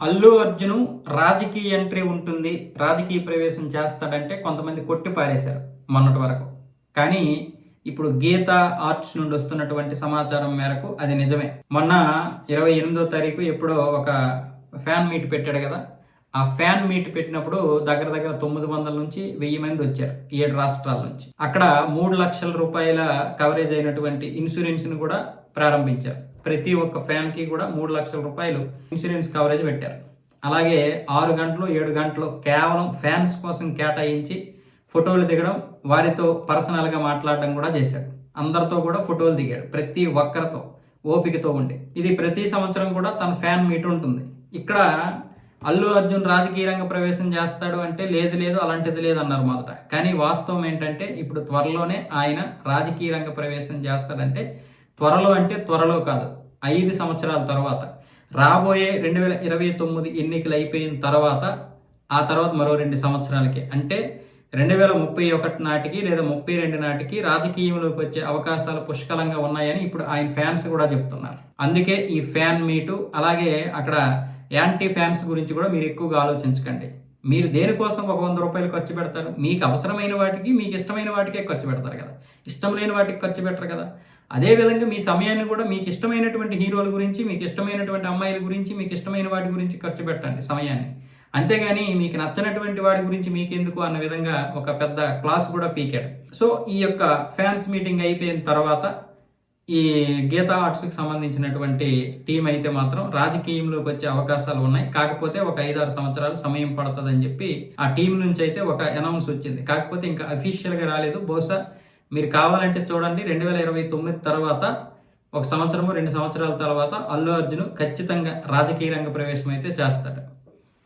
అల్లు అర్జున్ రాజకీయ ఎంట్రీ ఉంటుంది, రాజకీయ ప్రవేశం చేస్తాడంటే కొంతమంది కొట్టి పారేశారు మొన్నటి వరకు. కానీ ఇప్పుడు గీత ఆర్ట్స్ నుండి వస్తున్నటువంటి సమాచారం మేరకు అది నిజమే. మొన్న 28వ తారీఖు ఎప్పుడో ఒక ఫ్యాన్ మీట్ పెట్టాడు కదా. ఆ ఫ్యాన్ మీట్ పెట్టినప్పుడు దగ్గర దగ్గర 900 నుంచి 1000 మంది వచ్చారు 7 రాష్ట్రాల నుంచి. అక్కడ 3 లక్షల రూపాయల కవరేజ్ అయినటువంటి ఇన్సూరెన్స్ను కూడా ప్రారంభించారు. ప్రతి ఒక్క ఫ్యాన్కి కూడా 3 లక్షల రూపాయలు ఇన్సూరెన్స్ కవరేజ్ పెట్టారు. అలాగే 6 గంటలు 7 గంటలు కేవలం ఫ్యాన్స్ కోసం కేటాయించి ఫోటోలు దిగడం, వారితో పర్సనల్గా మాట్లాడడం కూడా చేశాడు. అందరితో కూడా ఫోటోలు దిగాడు, ప్రతి ఒక్కరితో ఓపికతో ఉండి. ఇది ప్రతి సంవత్సరం కూడా తన ఫ్యాన్ మీట్ ఉంటుంది. ఇక్కడ అల్లు అర్జున్ రాజకీయ రంగ ప్రవేశం చేస్తాడు అంటే లేదు అలాంటిది లేదు అన్నారు మొదట. కానీ వాస్తవం ఏంటంటే ఇప్పుడు త్వరలోనే ఆయన రాజకీయ రంగ ప్రవేశం చేస్తాడంటే త్వరలో అంటే త్వరలో కాదు, 5 సంవత్సరాల తర్వాత రాబోయే 2029 ఎన్నికలు అయిపోయిన తర్వాత, ఆ తర్వాత మరో 2 సంవత్సరాలకి అంటే 2031 నాటికి లేదా 32 నాటికి రాజకీయంలోకి వచ్చే అవకాశాలు పుష్కలంగా ఉన్నాయని ఇప్పుడు ఆయన ఫ్యాన్స్ కూడా చెప్తున్నారు. అందుకే ఈ ఫ్యాన్ మీటు, అలాగే అక్కడ యాంటీ ఫ్యాన్స్ గురించి కూడా మీరు ఎక్కువగా ఆలోచించకండి. మీరు దేనికోసం ఒక 100 రూపాయలు ఖర్చు పెడతారు? మీకు అవసరమైన వాటికి, మీకు ఇష్టమైన వాటికే ఖర్చు పెడతారు కదా, ఇష్టం లేని వాటికి ఖర్చు పెట్టరు కదా. అదేవిధంగా మీ సమయాన్ని కూడా మీకు ఇష్టమైనటువంటి హీరోల గురించి, మీకు ఇష్టమైనటువంటి అమ్మాయిల గురించి, మీకు ఇష్టమైన వాటి గురించి ఖర్చు పెట్టండి సమయాన్ని. అంతేగాని మీకు నచ్చనటువంటి వాడి గురించి మీకెందుకు అన్న విధంగా ఒక పెద్ద క్లాస్ కూడా పీకాడు. సో ఈ యొక్క ఫ్యాన్స్ మీటింగ్ అయిపోయిన తర్వాత ఈ గీతా ఆర్ట్స్కి సంబంధించినటువంటి టీం అయితే మాత్రం రాజకీయంలోకి వచ్చే అవకాశాలు ఉన్నాయి. కాకపోతే ఒక 5-6 సంవత్సరాలు సమయం పడుతుందని చెప్పి ఆ టీం నుంచి అయితే ఒక అనౌన్స్ వచ్చింది. కాకపోతే ఇంకా అఫీషియల్గా రాలేదు. బహుశా మీరు కావాలంటే చూడండి, 2029 తర్వాత 1 సంవత్సరము 2 సంవత్సరాల తర్వాత అల్లు అర్జున్ ఖచ్చితంగా రాజకీయ రంగ ప్రవేశం అయితే చేస్తాడు.